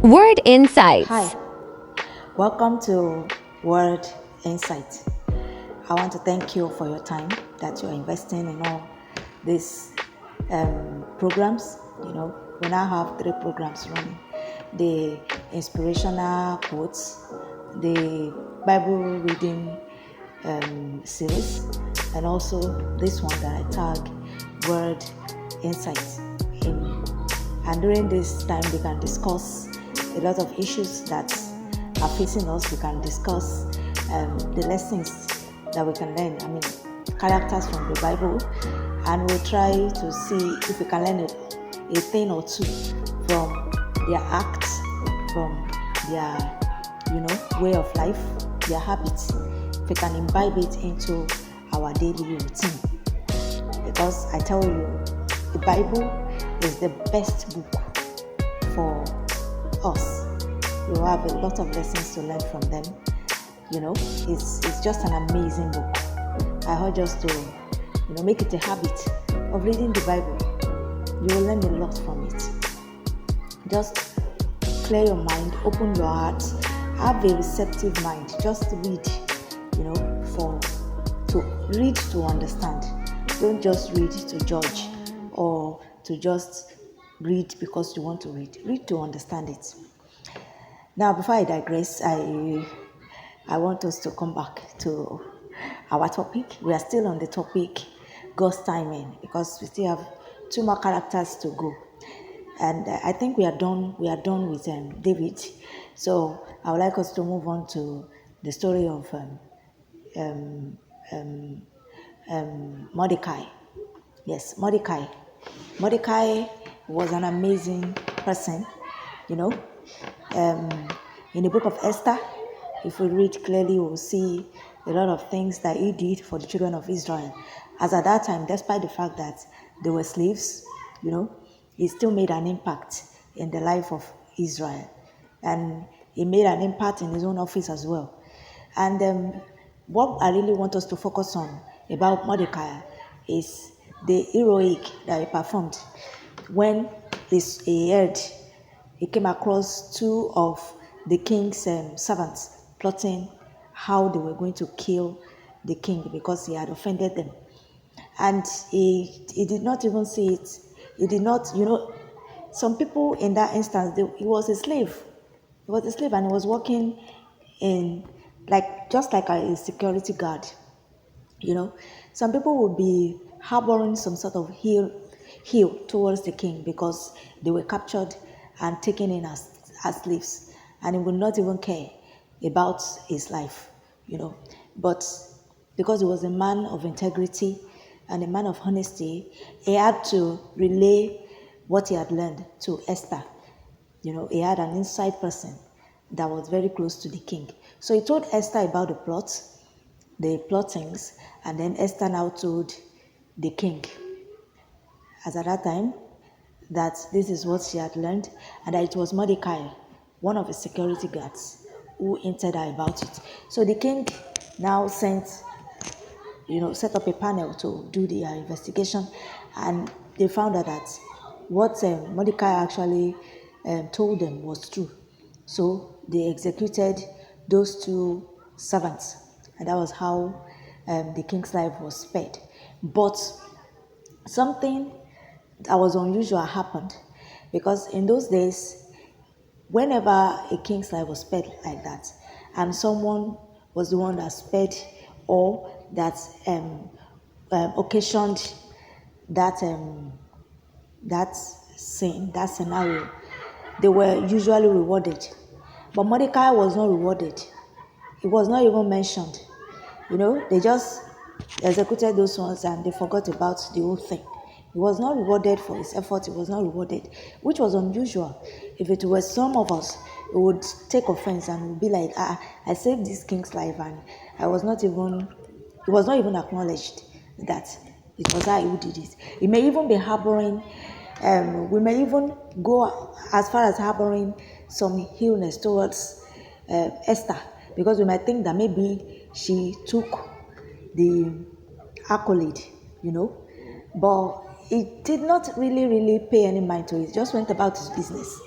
Word Insights. Hi, welcome to Word Insight. I want to thank you for your time that you're investing in all these programs. We now have 3 programs running: the inspirational quotes, the Bible reading series, and also this one that I tag Word Insights in. And during this time, we can discuss a lot of issues that are facing us. We can discuss the lessons that we can learn. Characters from the Bible, and we'll try to see if we can learn a thing or two from their acts, from their way of life, their habits. If we can imbibe it into our daily routine. Because I tell you, the Bible is the best book for us. You have a lot of lessons to learn from them. It's just an amazing book. I urge us to make it a habit of reading the Bible. You will learn a lot from it. Just clear your mind, open your heart, have a receptive mind. Just read, to read to understand. Don't just read to judge or to just read because you want to read. Read to understand it. Now, before I digress, I want us to come back to our topic. We are still on the topic God's timing because we still have 2 more characters to go. And I think we are done with David. So I would like us to move on to the story of Mordecai. Yes, Mordecai. Mordecai was an amazing person, In the book of Esther, if we read clearly, we'll see a lot of things that he did for the children of Israel. As at that time, despite the fact that they were slaves, he still made an impact in the life of Israel. And he made an impact in his own office as well. And what I really want us to focus on about Mordecai is the heroic that he performed when he came across 2 of the king's servants plotting how they were going to kill the king because he had offended them. And he did not even see it. He did not, some people in that instance, he was a slave. He was a slave and he was working in, just like a security guard. Some people would be harboring some sort of heel towards the king because they were captured and taken in as slaves, and he would not even care about his life, But because he was a man of integrity and a man of honesty, he had to relay what he had learned to Esther. He had an inside person that was very close to the king. So he told Esther about the plottings, and then Esther now told the king, as at that time, that this is what she had learned, and that it was Mordecai, one of the security guards, who hinted her about it. So the king now set up a panel to do the investigation, and they found out that what Mordecai actually told them was true. So they executed those 2 servants, and that was how the king's life was spared. But something that was unusual happened, because in those days, whenever a king's life was spared like that, and someone was the one that spared or that occasioned that scene, that scenario, they were usually rewarded. But Mordecai was not rewarded. He was not even mentioned. They just executed those ones and they forgot about the whole thing. He was not rewarded for his effort. He was not rewarded, which was unusual. If it were some of us, we would take offense and would be like, I saved this king's life and it was not even acknowledged that it was I who did it. He may even be harboring, we may even go as far as harboring some illness towards Esther, because we might think that maybe she took the accolade, but he did not really pay any mind to it. He just went about his business.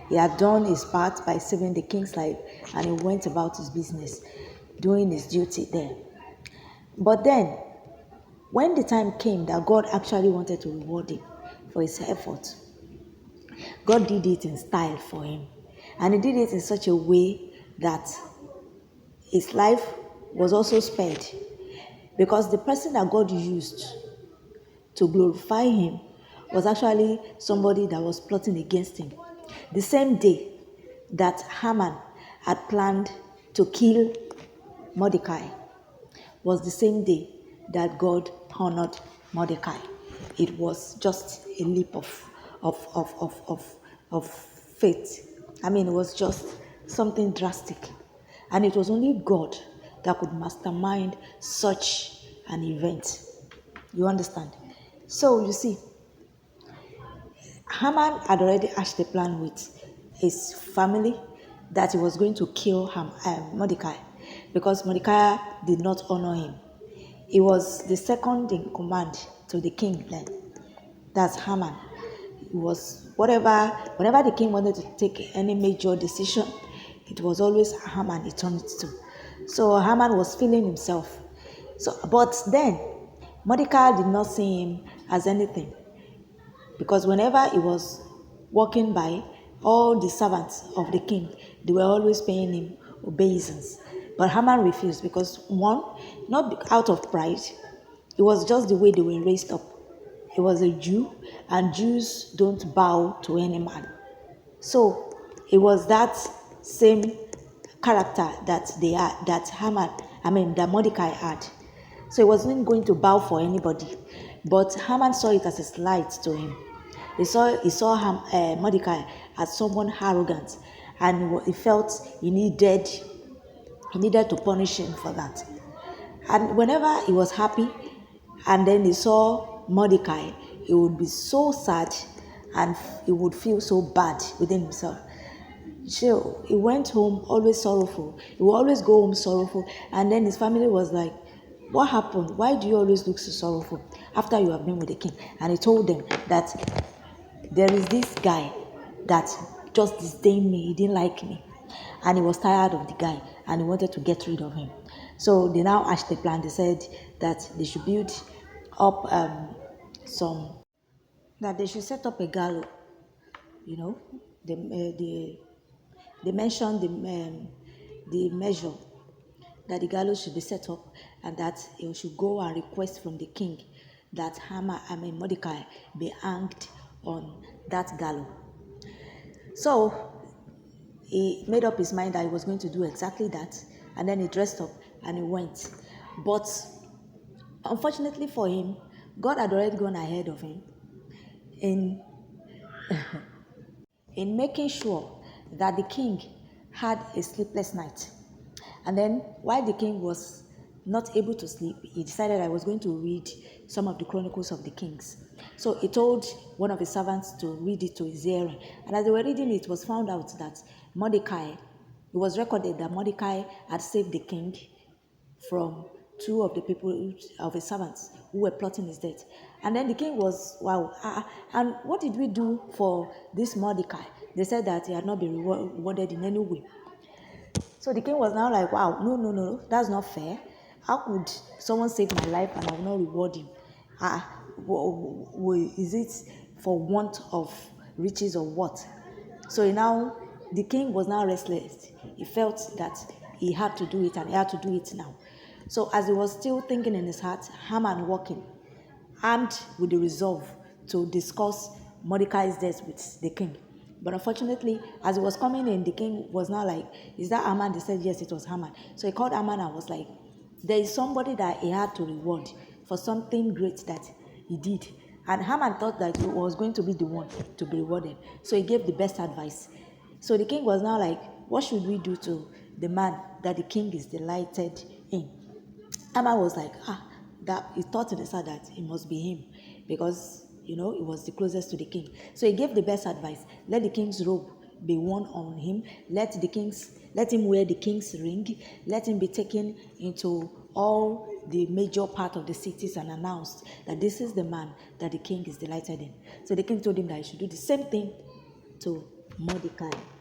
He had done his part by saving the king's life, and he went about his business, doing his duty there. But then, when the time came that God actually wanted to reward him for his effort, God did it in style for him. And he did it in such a way that his life was also spared. Because the person that God used to glorify him was actually somebody that was plotting against him. The same day that Haman had planned to kill Mordecai was the same day that God honored Mordecai. It was just a leap of faith. I mean, it was just something drastic. And it was only God that could mastermind such an event. You understand? So, you see, Haman had already hatched a plan with his family that he was going to kill Mordecai because Mordecai did not honor him. He was the second in command to the king then. That's Haman. It was whenever the king wanted to take any major decision, it was always Haman he turned it to. So Haman was feeling himself. But then Mordecai did not see him as anything. Because whenever he was walking by, all the servants of the king, they were always paying him obeisance. But Haman refused because one, not out of pride, it was just the way they were raised up. He was a Jew, and Jews don't bow to any man. So it was that same character that that Mordecai had. So he wasn't going to bow for anybody. But Haman saw it as a slight to him. He saw Mordecai as someone arrogant, and he felt he needed to punish him for that. And whenever he was happy, and then he saw Mordecai, he would be so sad, and he would feel so bad within himself. So he went home always sorrowful. He would always go home sorrowful, and then his family was like, "What happened? Why do you always look so sorrowful after you have been with the king?" And he told them that there is this guy that just disdained me. He didn't like me, and he was tired of the guy, and he wanted to get rid of him. So they now hatched the plan. They said that they should build up that they should set up a gallows. You know, they mentioned the measure that the gallows should be set up, and that he should go and request from the king that Mordecai be hanged on that gallows. So he made up his mind that he was going to do exactly that, and then he dressed up and he went. But unfortunately for him, God had already gone ahead of him in in making sure that the king had a sleepless night. And then while the king was not able to sleep, he decided I was going to read some of the Chronicles of the Kings. So he told one of his servants to read it to his hearing. And as they were reading it, was found out that it was recorded that Mordecai had saved the king from two of the people of his servants who were plotting his death. And then the king was, wow, and what did we do for this Mordecai? They said that he had not been rewarded in any way. So the king was now like, wow, no, that's not fair. How could someone save my life and I will not reward him? Is it for want of riches or what? So now the king was now restless. He felt that he had to do it, and he had to do it now. So as he was still thinking in his heart, Haman walking, armed with the resolve to discuss Mordecai's death with the king. But unfortunately, as he was coming in, the king was now like, "Is that Haman?" They said, "Yes, it was Haman." So he called Haman and was like, there is somebody that he had to reward for something great that he did. And Haman thought that he was going to be the one to be rewarded. So he gave the best advice. So the king was now like, what should we do to the man that the king is delighted in? Haman was like, that he thought in his heart that it must be him, because he was the closest to the king. So he gave the best advice. Let the king's robe be worn on him. Let him wear the king's ring. Let him be taken into all the major part of the cities and announced that this is the man that the king is delighted in. So the king told him that he should do the same thing to Mordecai.